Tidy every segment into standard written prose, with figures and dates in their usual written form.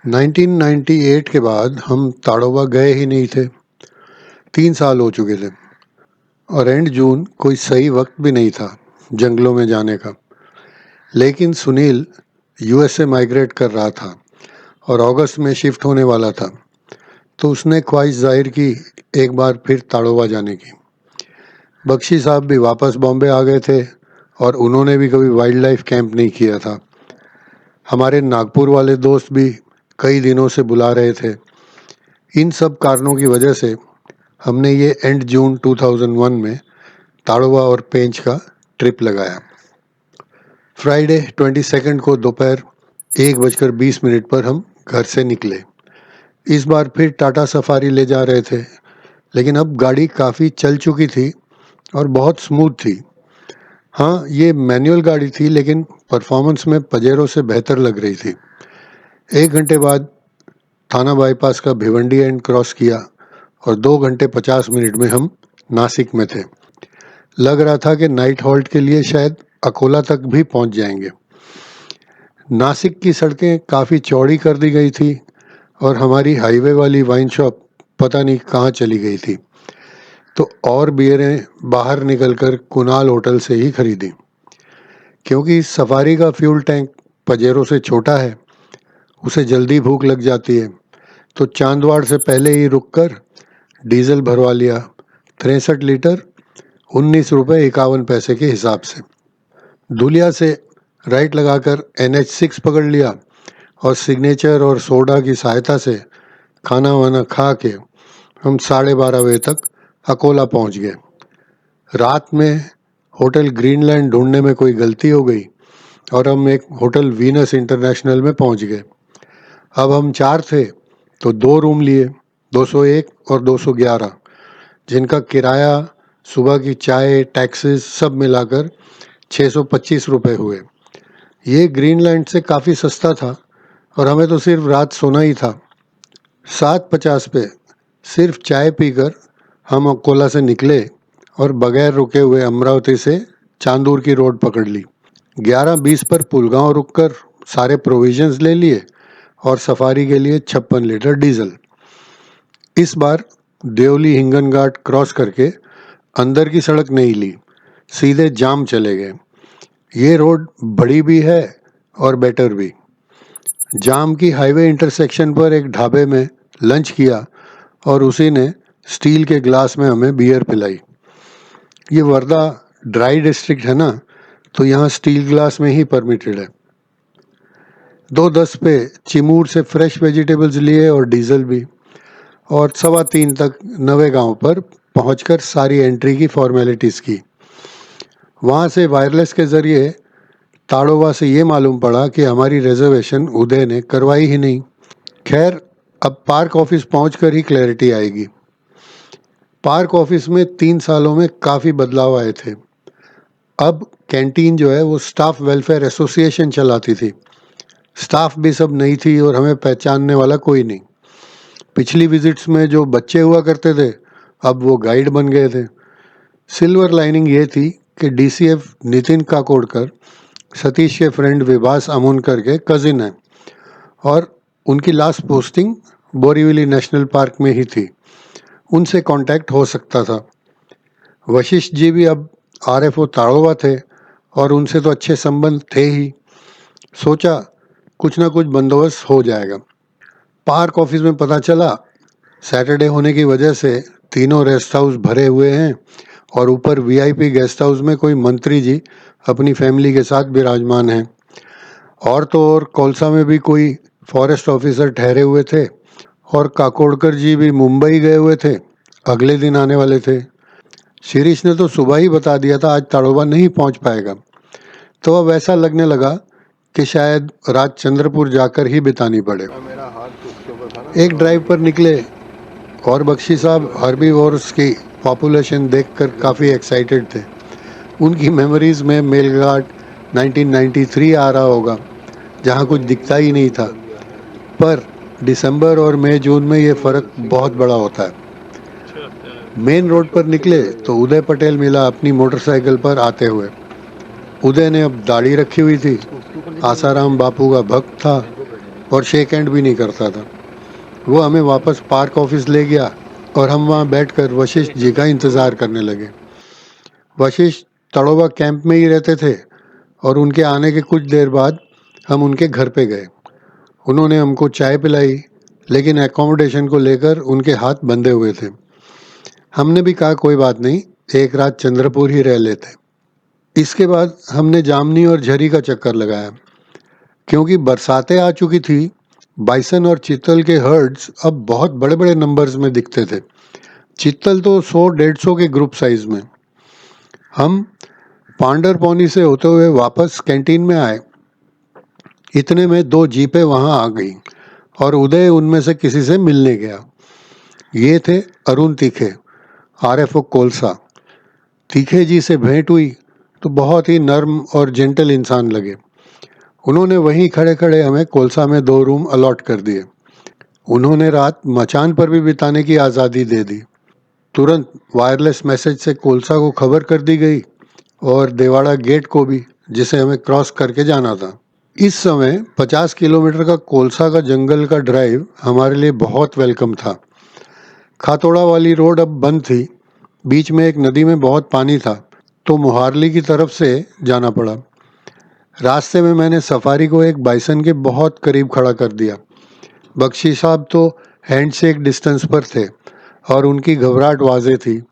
1998 के बाद हम ताड़ोबा गए ही नहीं थे। 3 साल हो चुके थे और एंड जून कोई सही वक्त भी नहीं था जंगलों में जाने का। लेकिन सुनील यूएसए माइग्रेट कर रहा था और अगस्त में शिफ्ट होने वाला था, तो उसने ख्वाहिश जाहिर की एक बार फिर ताड़ोबा जाने की। बख्शी साहब भी वापस बॉम्बे आ गए थे और उन्होंने भी कभी वाइल्ड लाइफ कैंप नहीं किया था। हमारे नागपुर वाले दोस्त भी कई दिनों से बुला रहे थे। इन सब कारणों की वजह से हमने ये एंड जून 2001 में ताड़ोबा और पेंच का ट्रिप लगाया। फ्राइडे 22 को दोपहर 1:20 पर हम घर से निकले। इस बार फिर टाटा सफारी ले जा रहे थे, लेकिन अब गाड़ी काफ़ी चल चुकी थी और बहुत स्मूथ थी। हाँ, ये मैनुअल गाड़ी थी, लेकिन परफॉर्मेंस में पजेरो से बेहतर लग रही थी। 1 घंटे बाद थाना बाईपास का भिवंडी एंड क्रॉस किया और 2 घंटे 50 मिनट में हम नासिक में थे। लग रहा था कि नाइट हॉल्ट के लिए शायद अकोला तक भी पहुंच जाएंगे। नासिक की सड़कें काफ़ी चौड़ी कर दी गई थी और हमारी हाईवे वाली वाइन शॉप पता नहीं कहाँ चली गई थी, तो और बियरें बाहर निकलकर कुणाल होटल से ही खरीदी। क्योंकि सफारी का फ्यूल टैंक पजेरो से छोटा है, उसे जल्दी भूख लग जाती है, तो चांदवाड़ से पहले ही रुककर डीजल भरवा लिया। 63 लीटर 19 रुपये 51 पैसे के हिसाब से। धुलिया से राइट लगाकर NH6 पकड़ लिया और सिग्नेचर और सोडा की सहायता से खाना वाना खा के हम 12:30 बजे तक अकोला पहुंच गए। रात में होटल ग्रीनलैंड ढूंढने में कोई गलती हो गई और हम एक होटल वीनस इंटरनेशनल में पहुंच गए। अब हम 4 थे तो 2 रूम लिए, 201 और 211, जिनका किराया, सुबह की चाय, टैक्सेस सब मिलाकर 625 रुपये हुए। ये ग्रीनलैंड से काफ़ी सस्ता था और हमें तो सिर्फ रात सोना ही था। 7:50 पे सिर्फ चाय पीकर हम अकोला से निकले और बगैर रुके हुए अमरावती से चांदूर की रोड पकड़ ली। 11:20 पर पुलगांव रुककर सारे प्रोविजंस ले लिए और सफारी के लिए 56 लीटर डीजल। इस बार देवली हिंगन घाट क्रॉस करके अंदर की सड़क नहीं ली, सीधे जाम चले गए। ये रोड बड़ी भी है और बेटर भी। जाम की हाईवे इंटरसेक्शन पर एक ढाबे में लंच किया और उसी ने स्टील के ग्लास में हमें बियर पिलाई। ये वर्धा ड्राई डिस्ट्रिक्ट है ना, तो यहाँ स्टील ग्लास में ही परमिटेड है। 2:10 पे चिमूर से फ्रेश वेजिटेबल्स लिए और डीजल भी, और 3:15 तक नवेगांव पर पहुंचकर सारी एंट्री की फॉर्मेलिटीज़ की। वहाँ से वायरलेस के ज़रिए ताड़ोबा से ये मालूम पड़ा कि हमारी रिजर्वेशन उदय ने करवाई ही नहीं। खैर, अब पार्क ऑफिस पहुंचकर ही क्लैरिटी आएगी। पार्क ऑफिस में 3 सालों में काफ़ी बदलाव आए थे। अब कैंटीन जो है वो स्टाफ वेलफेयर एसोसिएशन चलाती थी। स्टाफ भी सब नई थी और हमें पहचानने वाला कोई नहीं। पिछली विजिट्स में जो बच्चे हुआ करते थे, अब वो गाइड बन गए थे। सिल्वर लाइनिंग ये थी कि DCF नितिन काकोडकर सतीश के फ्रेंड विभास अमोनकर के कजिन हैं और उनकी last posting Borivali national park में ही थी। उनसे कांटेक्ट हो सकता था। वशिष्ठ जी भी अब RFO ताड़ोबा थे और उनसे तो अच्छे संबंध थे ही। सोचा कुछ ना कुछ बंदोबस्त हो जाएगा। पार्क ऑफिस में पता चला सैटरडे होने की वजह से तीनों रेस्ट हाउस भरे हुए हैं और ऊपर VIP गेस्ट हाउस में कोई मंत्री जी अपनी फैमिली के साथ विराजमान हैं। और तो और कोलसा में भी कोई फॉरेस्ट ऑफिसर ठहरे हुए थे और काकोडकर जी भी मुंबई गए हुए थे, अगले दिन आने वाले थे। शिरीष ने तो सुबह ही बता दिया था आज ताड़ोबा नहीं पहुंच पाएगा, तो अब ऐसा लगने लगा कि शायद रात चंद्रपुर जाकर ही बितानी पड़े। एक ड्राइव पर निकले और बख्शी साहब हर्बीवोर्स की पॉपुलेशन देखकर काफ़ी एक्साइटेड थे। उनकी मेमोरीज में मेलघाट 1993 आ रहा होगा, जहाँ कुछ दिखता ही नहीं था। पर दिसंबर और मई जून में ये फ़र्क बहुत बड़ा होता है। मेन रोड पर निकले तो उदय पटेल मिला अपनी मोटरसाइकिल पर आते हुए। उदय ने अब दाढ़ी रखी हुई थी, आसाराम बापू का भक्त था और शेक हैंड भी नहीं करता था। वो हमें वापस पार्क ऑफिस ले गया और हम वहाँ बैठकर वशिष्ठ जी का इंतज़ार करने लगे। वशिष्ठ तड़ोबा कैंप में ही रहते थे और उनके आने के कुछ देर बाद हम उनके घर पे गए। उन्होंने हमको चाय पिलाई, लेकिन एकोमोडेशन को लेकर उनके हाथ बंधे हुए थे। हमने भी कहा कोई बात नहीं, एक रात चंद्रपुर ही रह लेते। इसके बाद हमने जामनी और झरी का चक्कर लगाया। क्योंकि बरसातें आ चुकी थी, बाइसन और चीतल के हर्ड्स अब बहुत बड़े बड़े नंबर्स में दिखते थे। चीतल तो 100-150 के ग्रुप साइज में। हम पांडरपौनी से होते हुए वापस कैंटीन में आए। इतने में 2 जीपें वहां आ गई और उदय उनमें से किसी से मिलने गया। ये थे अरुण तीखे, आरएफओ कोलसा। तीखे जी से भेंट हुई तो बहुत ही नर्म और जेंटल इंसान लगे। उन्होंने वहीं खड़े खड़े हमें कोलसा में 2 रूम अलॉट कर दिए। उन्होंने रात मचान पर भी बिताने की आज़ादी दे दी। तुरंत वायरलेस मैसेज से कोलसा को खबर कर दी गई और देवाड़ा गेट को भी, जिसे हमें क्रॉस करके जाना था। इस समय 50 किलोमीटर का कोलसा का जंगल का ड्राइव हमारे लिए बहुत वेलकम था। खातोड़ा वाली रोड अब बंद थी। बीच में एक नदी में बहुत पानी था, तो मुहारली की तरफ से जाना पड़ा। रास्ते में मैंने सफारी को एक बाइसन के बहुत करीब खड़ा कर दिया। बख्शी साहब तो हैंडशेक डिस्टेंस पर थे और उनकी घबराहट वाज़ेह थी,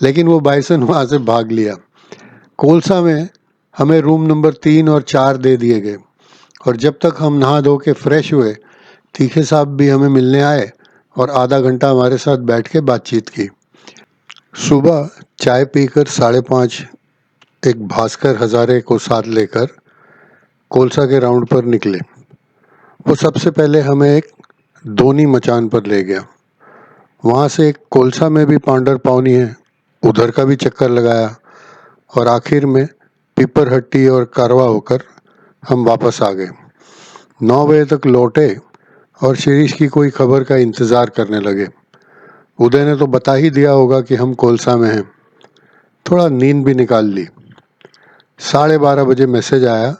लेकिन वो बाइसन वहाँ से भाग लिया। कोलसा में हमें रूम नंबर 3 और 4 दे दिए गए और जब तक हम नहा धो के फ्रेश हुए, तीखे साहब भी हमें मिलने आए और आधा घंटा हमारे साथ बैठ के बातचीत की। सुबह चाय पीकर 5:30 एक भास्कर हजारे को साथ लेकर कोलसा के राउंड पर निकले। वो सबसे पहले हमें एक दोनी मचान पर ले गया। वहाँ से एक कोलसा में भी पांडर पावनी है, उधर का भी चक्कर लगाया और आखिर में पिपरहट्टी और कारवा होकर हम वापस आ गए। 9 बजे तक लौटे और शिरीष की कोई खबर का इंतज़ार करने लगे। उदय ने तो बता ही दिया होगा कि हम कोलसा में हैं। थोड़ा नींद भी निकाल ली। 12:30 बजे मैसेज आया,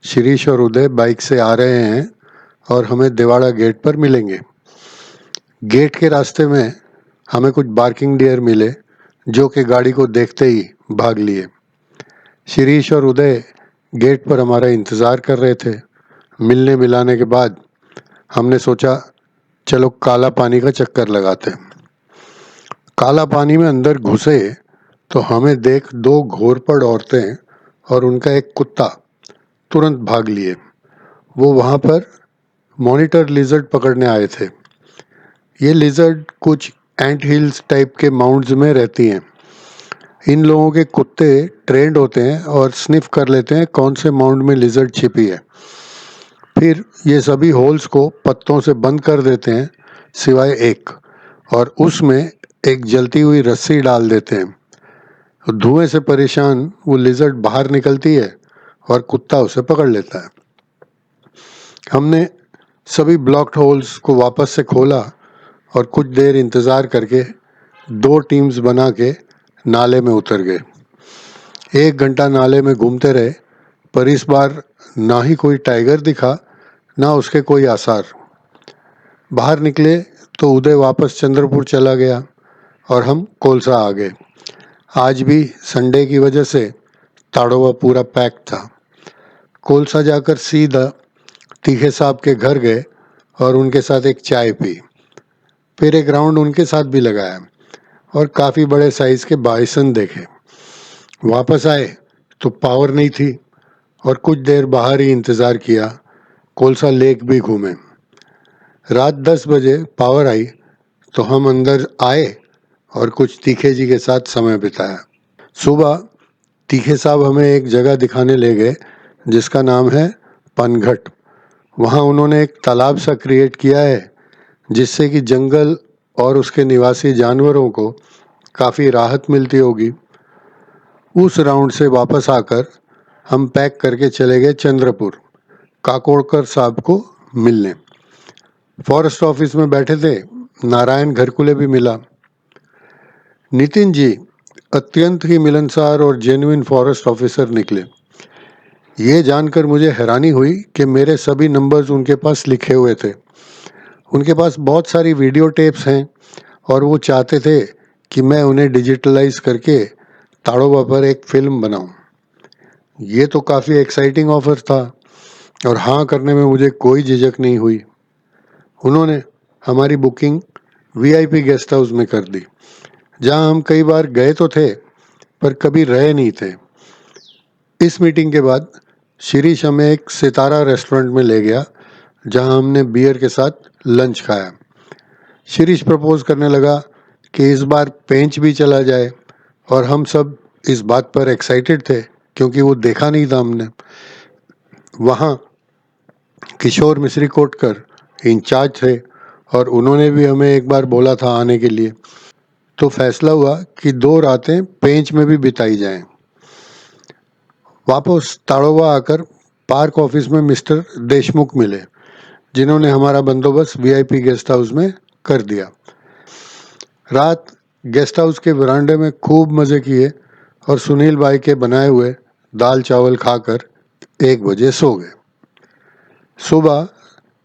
शिरीष और उदय बाइक से आ रहे हैं और हमें देवाड़ा गेट पर मिलेंगे। गेट के रास्ते में हमें कुछ बार्किंग डियर मिले, जो कि गाड़ी को देखते ही भाग लिए। शिरीष और उदय गेट पर हमारा इंतज़ार कर रहे थे। मिलने मिलाने के बाद हमने सोचा चलो काला पानी का चक्कर लगाते। काला पानी में अंदर घुसे तो हमें देख 2 घोरपड़ औरतें और उनका एक कुत्ता तुरंत भाग लिए। वो वहाँ पर मॉनिटर लिजर्ड पकड़ने आए थे। ये लिजर्ड कुछ एंट हिल्स टाइप के माउंट्स में रहती हैं। इन लोगों के कुत्ते ट्रेंड होते हैं और स्निफ कर लेते हैं कौन से माउंट में लिजर्ड छिपी है। फिर ये सभी होल्स को पत्तों से बंद कर देते हैं सिवाय एक, और उसमें एक जलती हुई रस्सी डाल देते हैं। धुएं से परेशान वो लिजर्ड बाहर निकलती है और कुत्ता उसे पकड़ लेता है। हमने सभी ब्लॉक्ड होल्स को वापस से खोला और कुछ देर इंतज़ार करके 2 टीम्स बना के नाले में उतर गए। 1 घंटा नाले में घूमते रहे, पर इस बार ना ही कोई टाइगर दिखा, ना उसके कोई आसार। बाहर निकले तो उदय वापस चंद्रपुर चला गया और हम कोलसा आ गए। आज भी संडे की वजह से ताड़ोवा पूरा पैक था। कोलसा जाकर सीधा तीखे साहब के घर गए और उनके साथ एक चाय पी। फिर एक राउंड उनके साथ भी लगाया और काफ़ी बड़े साइज के बाइसन देखे। वापस आए तो पावर नहीं थी और कुछ देर बाहर ही इंतज़ार किया। कोलसा लेक भी घूमे। रात 10 बजे पावर आई तो हम अंदर आए और कुछ तीखे जी के साथ समय बिताया। सुबह तीखे साहब हमें एक जगह दिखाने ले गए जिसका नाम है पनघट। वहाँ उन्होंने एक तालाब सा क्रिएट किया है जिससे कि जंगल और उसके निवासी जानवरों को काफ़ी राहत मिलती होगी। उस राउंड से वापस आकर हम पैक करके चले गए चंद्रपुर काकोड़कर साहब को मिलने। फॉरेस्ट ऑफिस में बैठे थे, नारायण घरकुले भी मिला। नितिन जी अत्यंत ही मिलनसार और जेन्युइन फॉरेस्ट ऑफिसर निकले। ये जानकर मुझे हैरानी हुई कि मेरे सभी नंबर्स उनके पास लिखे हुए थे। उनके पास बहुत सारी वीडियो टेप्स हैं और वो चाहते थे कि मैं उन्हें डिजिटलाइज करके ताड़ोबा पर एक फिल्म बनाऊं। ये तो काफ़ी एक्साइटिंग ऑफर था और हाँ करने में मुझे कोई झिझक नहीं हुई। उन्होंने हमारी बुकिंग वीआईपी गेस्ट हाउस में कर दी, जहां हम कई बार गए तो थे पर कभी रहे नहीं थे। इस मीटिंग के बाद शिरीष हमें एक सितारा रेस्टोरेंट में ले गया, जहां हमने बियर के साथ लंच खाया। शिरीष प्रपोज करने लगा कि इस बार पेंच भी चला जाए और हम सब इस बात पर एक्साइटेड थे क्योंकि वो देखा नहीं था हमने। वहाँ किशोर मिश्री कोटकर इंचार्ज थे और उन्होंने भी हमें एक बार बोला था आने के लिए। तो फैसला हुआ कि 2 रातें पेंच में भी बिताई जाएं। वापस ताड़ोबा आकर पार्क ऑफिस में मिस्टर देशमुख मिले, जिन्होंने हमारा बंदोबस्त वीआईपी गेस्ट हाउस में कर दिया। रात गेस्ट हाउस के वरांडे में खूब मज़े किए और सुनील भाई के बनाए हुए दाल चावल खाकर 1 बजे सो गए। सुबह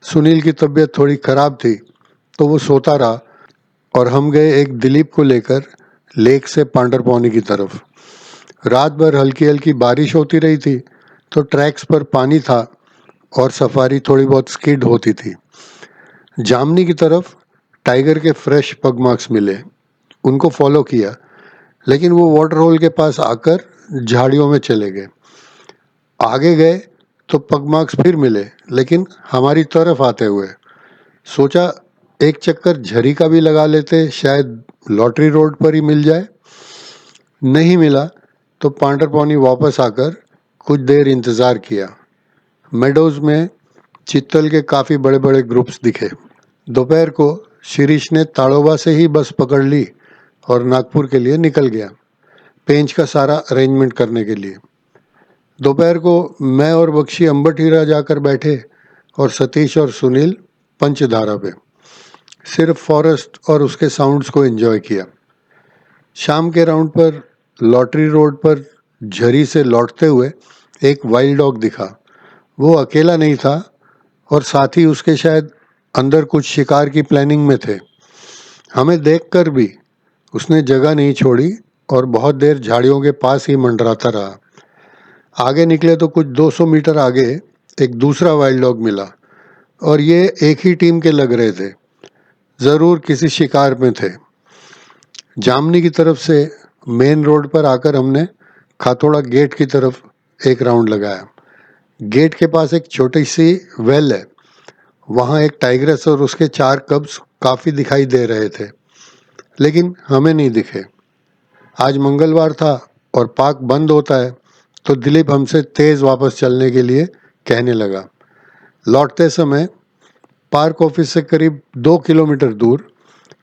सुनील की तबीयत थोड़ी खराब थी तो वो सोता रहा और हम गए एक दिलीप को लेकर लेक से पांडरपौनी की तरफ। रात भर हल्की हल्की बारिश होती रही थी तो ट्रैक्स पर पानी था और सफारी थोड़ी बहुत स्किड होती थी। जामनी की तरफ टाइगर के फ्रेश पग मार्क्स मिले, उनको फॉलो किया, लेकिन वो वाटर होल के पास आकर झाड़ियों में चले गए। आगे गए तो पग मार्क्स फिर मिले, लेकिन हमारी तरफ आते हुए। सोचा एक चक्कर झरी का भी लगा लेते, शायद लॉटरी रोड पर ही मिल जाए। नहीं मिला तो पांडरपौनी वापस आकर कुछ देर इंतज़ार किया। मेडोज में चित्तल के काफ़ी बड़े बड़े ग्रुप्स दिखे। दोपहर को शिरीष ने ताड़ोबा से ही बस पकड़ ली और नागपुर के लिए निकल गया, पेंच का सारा अरेंजमेंट करने के लिए। दोपहर को मैं और बख्शी अंबरटीरा जाकर बैठे और सतीश और सुनील पंचधारा पे सिर्फ फॉरेस्ट और उसके साउंड्स को एंजॉय किया। शाम के राउंड पर लॉटरी रोड पर झरी से लौटते हुए एक वाइल्ड डॉग दिखा। वो अकेला नहीं था और साथ ही उसके शायद अंदर कुछ शिकार की प्लानिंग में थे। हमें देखकर भी उसने जगह नहीं छोड़ी और बहुत देर झाड़ियों के पास ही मंडराता रहा। आगे निकले तो कुछ 200 मीटर आगे एक दूसरा वाइल्ड डॉग मिला और ये एक ही टीम के लग रहे थे, ज़रूर किसी शिकार में थे। जामनी की तरफ से मेन रोड पर आकर हमने खातोड़ा गेट की तरफ एक राउंड लगाया। गेट के पास एक छोटी सी वेल है, वहाँ एक टाइग्रेस और उसके 4 कब्स काफ़ी दिखाई दे रहे थे, लेकिन हमें नहीं दिखे। आज मंगलवार था और पार्क बंद होता है, तो दिलीप हमसे तेज़ वापस चलने के लिए कहने लगा। लौटते समय पार्क ऑफिस से करीब 2 किलोमीटर दूर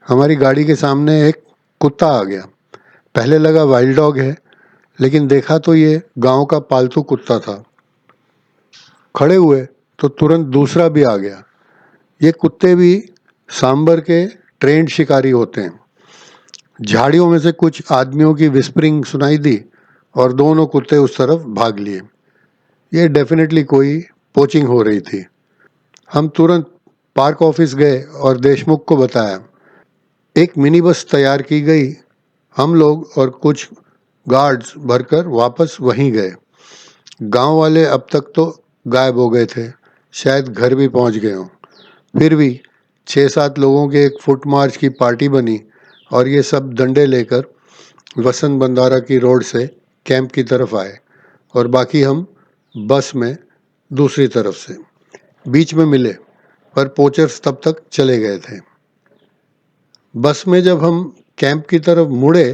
हमारी गाड़ी के सामने एक कुत्ता आ गया। पहले लगा वाइल्ड डॉग है, लेकिन देखा तो ये गांव का पालतू कुत्ता था। खड़े हुए तो तुरंत दूसरा भी आ गया। ये कुत्ते भी सांबर के ट्रेंड शिकारी होते हैं। झाड़ियों में से कुछ आदमियों की विस्परिंग सुनाई दी और दोनों कुत्ते उस तरफ भाग लिए। ये डेफिनेटली कोई पोचिंग हो रही थी। हम तुरंत पार्क ऑफिस गए और देशमुख को बताया। एक मिनी बस तैयार की गई। हम लोग और कुछ गार्ड्स भरकर वापस वहीं गए। गांव वाले अब तक तो गायब हो गए थे, शायद घर भी पहुंच गए हों। फिर भी 6-7 लोगों के एक फुट मार्च की पार्टी बनी और ये सब डंडे लेकर वसंत बंधारा की रोड से कैंप की तरफ आए और बाकी हम बस में दूसरी तरफ से। बीच में मिले पर पोचर्स तब तक चले गए थे। बस में जब हम कैंप की तरफ मुड़े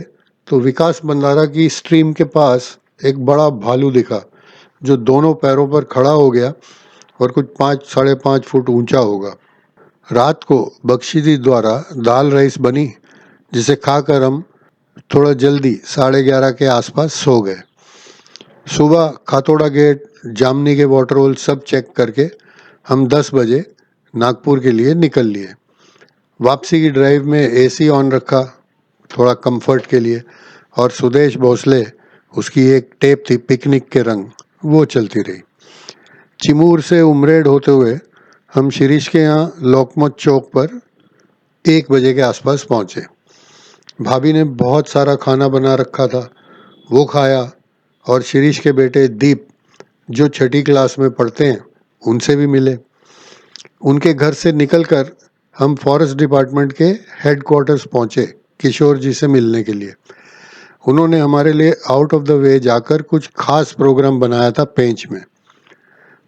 तो विकास बंधारा की स्ट्रीम के पास एक बड़ा भालू दिखा, जो दोनों पैरों पर खड़ा हो गया और कुछ 5-5.5 फुट ऊंचा होगा। रात को बख्शी जी द्वारा दाल राइस बनी, जिसे खाकर हम थोड़ा जल्दी 11:30 के आसपास सो गए। सुबह खातोड़ा गेट, जामनी के वाटर होल सब चेक करके हम 10 बजे नागपुर के लिए निकल लिए। वापसी की ड्राइव में एसी ऑन रखा थोड़ा कंफर्ट के लिए, और सुदेश भोसले, उसकी एक टेप थी पिकनिक के रंग, वो चलती रही। चिमूर से उमरेड होते हुए हम शिरीष के यहाँ लोकमत चौक पर 1 बजे के आसपास पहुँचे। भाभी ने बहुत सारा खाना बना रखा था, वो खाया और शिरीष के बेटे दीप जो 6ठी क्लास में पढ़ते हैं उनसे भी मिले। उनके घर से निकलकर हम फॉरेस्ट डिपार्टमेंट के हेडक्वार्टर्स पहुँचे किशोर जी से मिलने के लिए। उन्होंने हमारे लिए आउट ऑफ द वे जाकर कुछ खास प्रोग्राम बनाया था पेंच में,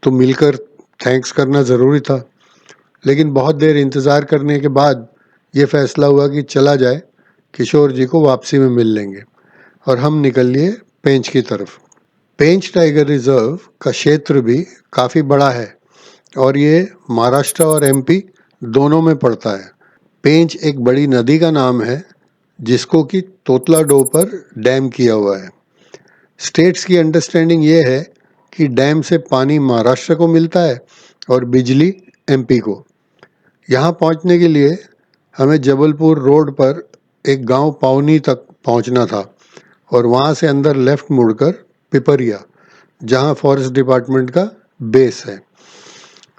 तो मिलकर थैंक्स करना ज़रूरी था। लेकिन बहुत देर इंतज़ार करने के बाद ये फैसला हुआ कि चला जाए, किशोर जी को वापसी में मिल लेंगे, और हम निकल लिए पेंच की तरफ। पेंच टाइगर रिजर्व का क्षेत्र भी काफ़ी बड़ा है और ये महाराष्ट्र और एमपी दोनों में पड़ता है। पेंच एक बड़ी नदी का नाम है जिसको कि तोतलाडो पर डैम किया हुआ है। स्टेट्स की अंडरस्टैंडिंग ये है कि डैम से पानी महाराष्ट्र को मिलता है और बिजली एमपी को। यहाँ पहुँचने के लिए हमें जबलपुर रोड पर एक गांव पावनी तक पहुँचना था और वहाँ से अंदर लेफ्ट मुड़कर पिपरिया, जहाँ फॉरेस्ट डिपार्टमेंट का बेस है।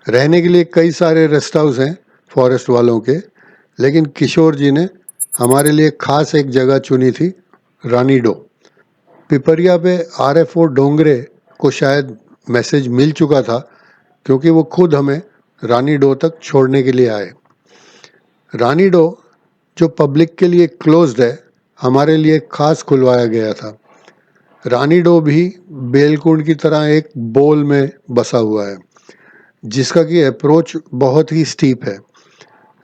रहने के लिए कई सारे रेस्ट हाउस हैं फॉरेस्ट वालों के, लेकिन किशोर जी ने हमारे लिए खास एक जगह चुनी थी, रानीडो। पिपरिया पे RFO डोंगरे को शायद मैसेज मिल चुका था क्योंकि वो खुद हमें रानीडो तक छोड़ने के लिए आए। रानीडो जो पब्लिक के लिए क्लोज्ड है, हमारे लिए खास खुलवाया गया था। रानीडो भी बेलकुंड की तरह एक बोल में बसा हुआ है जिसका कि अप्रोच बहुत ही स्टीप है।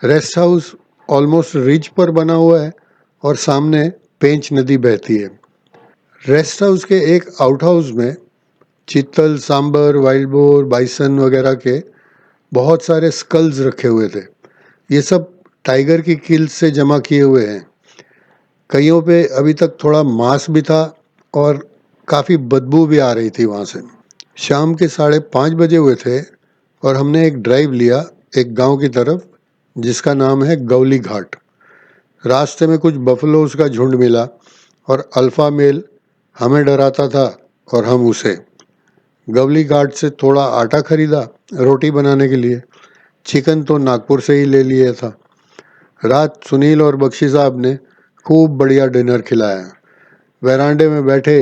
रेस्ट हाउस ऑलमोस्ट रिज पर बना हुआ है और सामने पेंच नदी बहती है। रेस्ट हाउस के एक आउट हाउस में चीतल, सांबर, वाइल्ड बोर, बाइसन वगैरह के बहुत सारे स्कल्स रखे हुए थे। ये सब टाइगर की किल्स से जमा किए हुए हैं। कईयों पे अभी तक थोड़ा मांस भी था और काफ़ी बदबू भी आ रही थी वहाँ से। शाम के 5:30 बजे हुए थे और हमने एक ड्राइव लिया एक गांव की तरफ जिसका नाम है गौली घाट। रास्ते में कुछ बफलोज का झुंड मिला और अल्फा मेल हमें डराता था और हम उसे। गवली घाट से थोड़ा आटा खरीदा रोटी बनाने के लिए। चिकन तो नागपुर से ही ले लिया था। रात सुनील और बख्शी साहब ने खूब बढ़िया डिनर खिलाया। वरांडे में बैठे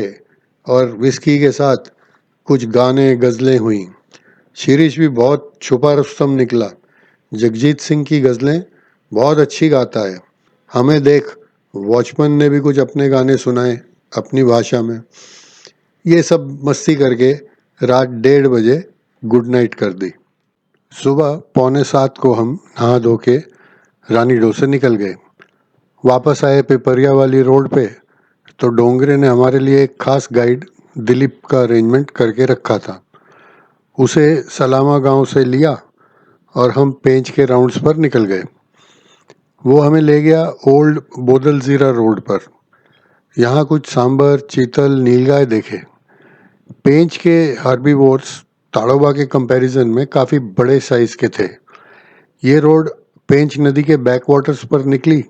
और विस्की के साथ कुछ गाने गज़लें हुई। शिरीष भी बहुत छुपा रुस्तम निकला। जगजीत सिंह की गज़लें बहुत अच्छी गाता है। हमें देख वॉचमैन ने भी कुछ अपने गाने सुनाए अपनी भाषा में। ये सब मस्ती करके रात 1:30 बजे गुड नाइट कर दी। सुबह 6:45 को हम नहा धो के रानीडो से निकल गए। वापस आए पिपरिया वाली रोड पे तो डोंगरे ने हमारे लिए एक खास गाइड दिलीप का अरेंजमेंट करके रखा था। उसे सलामा गांव से लिया और हम पेंच के राउंड्स पर निकल गए। वो हमें ले गया ओल्ड बोदलजीरा रोड पर। यहाँ कुछ सांबर, चीतल, नीलगाय देखे। पेंच के हर्बीवोर्स ताड़ोबा के कंपैरिजन में काफ़ी बड़े साइज के थे। ये रोड पेंच नदी के बैकवाटर्स पर निकली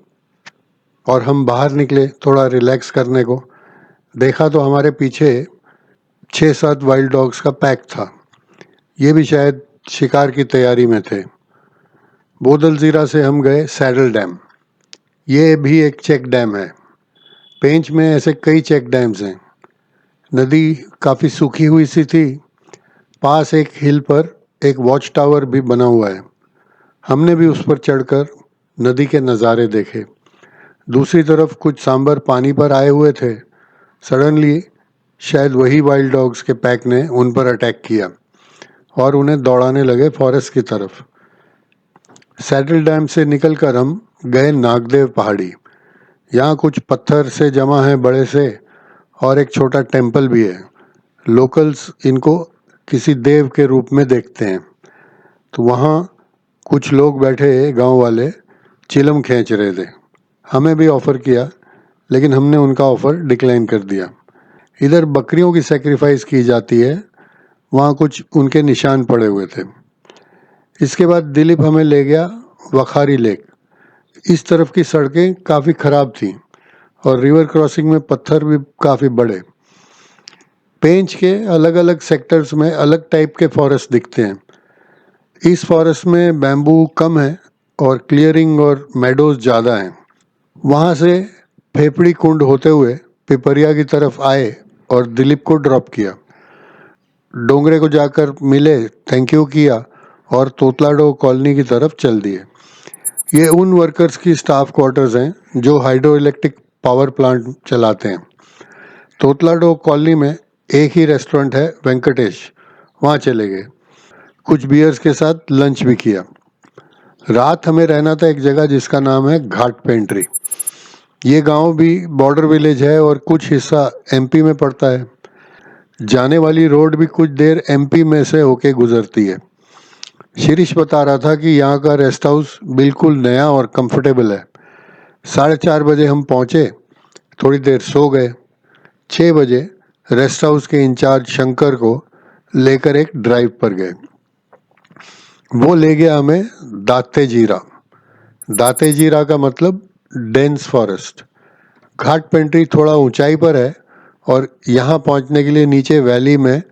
और हम बाहर निकले थोड़ा रिलैक्स करने को। देखा तो हमारे पीछे 6-7 वाइल्ड डॉग्स का पैक था। ये भी शायद शिकार की तैयारी में थे। बोदलजीरा से हम गए सैडल डैम। ये भी एक चेक डैम है। पेंच में ऐसे कई चेक डैम्स हैं। नदी काफ़ी सूखी हुई सी थी। पास एक हिल पर एक वॉच टावर भी बना हुआ है। हमने भी उस पर चढ़कर नदी के नज़ारे देखे। दूसरी तरफ कुछ सांबर पानी पर आए हुए थे। सडनली शायद वही वाइल्ड डॉग्स के पैक ने उन पर अटैक किया और उन्हें दौड़ाने लगे फॉरेस्ट की तरफ। सैडल डैम से निकलकर हम गए नागदेव पहाड़ी। यहाँ कुछ पत्थर से जमा है बड़े से और एक छोटा टेम्पल भी है। लोकल्स इनको किसी देव के रूप में देखते हैं। तो वहाँ कुछ लोग बैठे गांव वाले चिलम खींच रहे थे। हमें भी ऑफ़र किया लेकिन हमने उनका ऑफ़र डिक्लाइन कर दिया। इधर बकरियों की सैक्रिफाइस की जाती है, वहाँ कुछ उनके निशान पड़े हुए थे। इसके बाद दिलीप हमें ले गया वखारी लेक। इस तरफ की सड़कें काफ़ी ख़राब थीं और रिवर क्रॉसिंग में पत्थर भी काफ़ी बड़े। पेंच के अलग अलग सेक्टर्स में अलग टाइप के फॉरेस्ट दिखते हैं। इस फॉरेस्ट में बैम्बू कम है और क्लियरिंग और मेडोज ज़्यादा हैं। वहाँ से फेफड़ी कुंड होते हुए पिपरिया की तरफ आए और दिलीप को ड्रॉप किया। डोंगरे को जाकर मिले, थैंक यू किया और तोतलाडो कॉलोनी की तरफ चल दिए। ये उन वर्कर्स की स्टाफ क्वार्टर्स हैं जो हाइड्रो इलेक्ट्रिक पावर प्लांट चलाते हैं। तोतलाडो कॉलोनी में एक ही रेस्टोरेंट है, वेंकटेश, वहाँ चले गए। कुछ बियर्स के साथ लंच भी किया। रात हमें रहना था एक जगह जिसका नाम है घाट पेंट्री। ये गांव भी बॉर्डर विलेज है और कुछ हिस्सा एमपी में पड़ता है। जाने वाली रोड भी कुछ देर एमपी में से होके गुजरती है। शिरीष बता रहा था कि यहाँ का रेस्ट हाउस बिल्कुल नया और कंफर्टेबल है। 4:30 बजे हम पहुँचे, थोड़ी देर सो गए। 6 बजे रेस्ट हाउस के इंचार्ज शंकर को लेकर एक ड्राइव पर गए। वो ले गया हमें दाते जीरा। दाते जीरा का मतलब डेंस फॉरेस्ट। घाट पेंट्री थोड़ा ऊंचाई पर है और यहाँ पहुँचने के लिए नीचे वैली में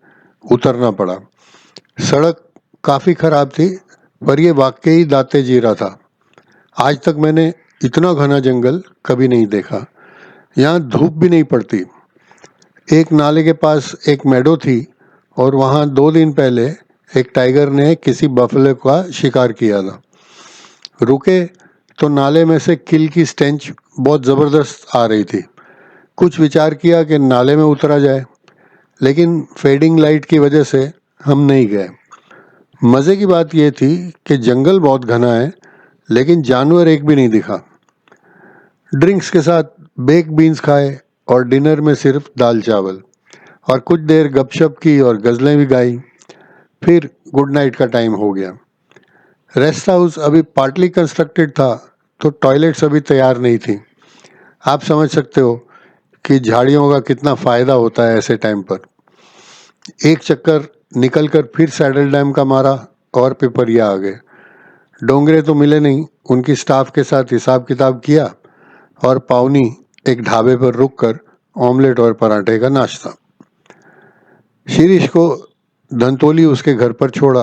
उतरना पड़ा। सड़क काफ़ी ख़राब थी पर यह वाकई दाते जीरा था। आज तक मैंने इतना घना जंगल कभी नहीं देखा। यहाँ धूप भी नहीं पड़ती। एक नाले के पास एक मेडो थी और वहाँ 2 दिन पहले एक टाइगर ने किसी बफले का शिकार किया था। रुके तो नाले में से किल की स्टेंच बहुत ज़बरदस्त आ रही थी। कुछ विचार किया कि नाले में उतरा जाए, लेकिन फेडिंग लाइट की वजह से हम नहीं गए। मज़े की बात यह थी कि जंगल बहुत घना है लेकिन जानवर एक भी नहीं दिखा। ड्रिंक्स के साथ बेक बीन्स खाए और डिनर में सिर्फ दाल चावल और कुछ देर गपशप की और गज़लें भी गाई। फिर गुड नाइट का टाइम हो गया। रेस्ट हाउस अभी पार्टली कंस्ट्रक्टेड था तो टॉयलेट्स अभी तैयार नहीं थी। आप समझ सकते हो कि झाड़ियों का कितना फ़ायदा होता है ऐसे टाइम पर। एक चक्कर निकल कर फिर सैडल डैम का मारा और पिपरिया आ गए। डोंगरे तो मिले नहीं, उनकी स्टाफ के साथ हिसाब किताब किया और पावनी एक ढाबे पर रुककर ऑमलेट और पराठे का नाश्ता। शिरीष को धंतोली उसके घर पर छोड़ा।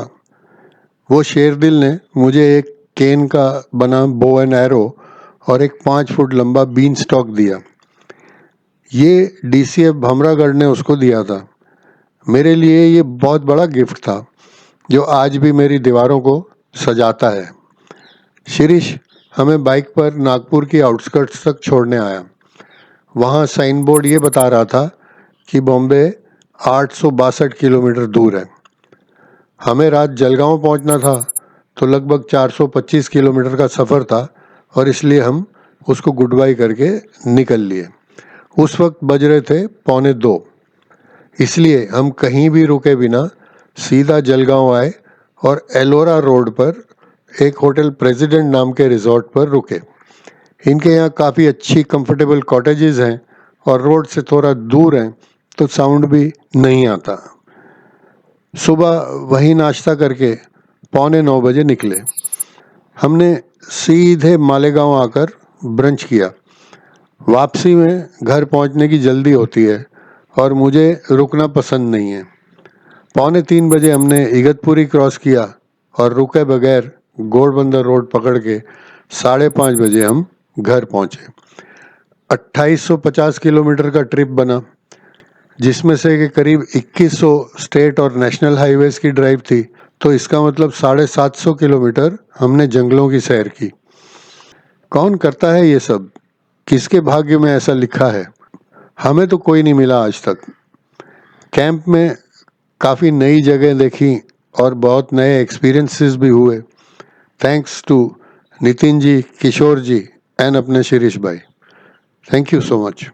वो शेरदिल ने मुझे एक केन का बना बो एंड एरो और एक 5 फुट लंबा बीन स्टॉक दिया। ये डीसीएफ भमरागढ़ ने उसको दिया था। मेरे लिए ये बहुत बड़ा गिफ्ट था जो आज भी मेरी दीवारों को सजाता है। शिरीष हमें बाइक पर नागपुर की आउटस्कर्ट्स तक छोड़ने आया। वहाँ साइन बोर्ड ये बता रहा था कि बॉम्बे 862 किलोमीटर दूर है। हमें रात जलगांव पहुंचना था तो लगभग 425 किलोमीटर का सफ़र था और इसलिए हम उसको गुड बाय करके निकल लिए। उस वक्त बज रहे थे 1:45। इसलिए हम कहीं भी रुके बिना सीधा जलगांव आए और एलोरा रोड पर एक होटल प्रेसिडेंट नाम के रिजॉर्ट पर रुके। इनके यहाँ काफ़ी अच्छी कंफर्टेबल कॉटेजेस हैं और रोड से थोड़ा दूर हैं तो साउंड भी नहीं आता। सुबह वहीं नाश्ता करके 8:45 बजे निकले। हमने सीधे मालेगांव आकर ब्रंच किया। वापसी में घर पहुंचने की जल्दी होती है और मुझे रुकना पसंद नहीं है। 2:45 बजे हमने इगतपुरी क्रॉस किया और रुके बगैर घोड़बंदर रोड पकड़ के 5:30 बजे हम घर पहुंचे। 2850 किलोमीटर का ट्रिप बना, जिसमें से कि करीब 2100 स्टेट और नेशनल हाईवेज की ड्राइव थी। तो इसका मतलब 750 किलोमीटर हमने जंगलों की सैर की। कौन करता है ये सब? किसके भाग्य में ऐसा लिखा है? हमें तो कोई नहीं मिला आज तक। कैंप में काफ़ी नई जगह देखी और बहुत नए एक्सपीरियंसेस भी हुए। Thanks to Nitin ji, Kishore ji and अपने शिरीष भाई। Thank you so much.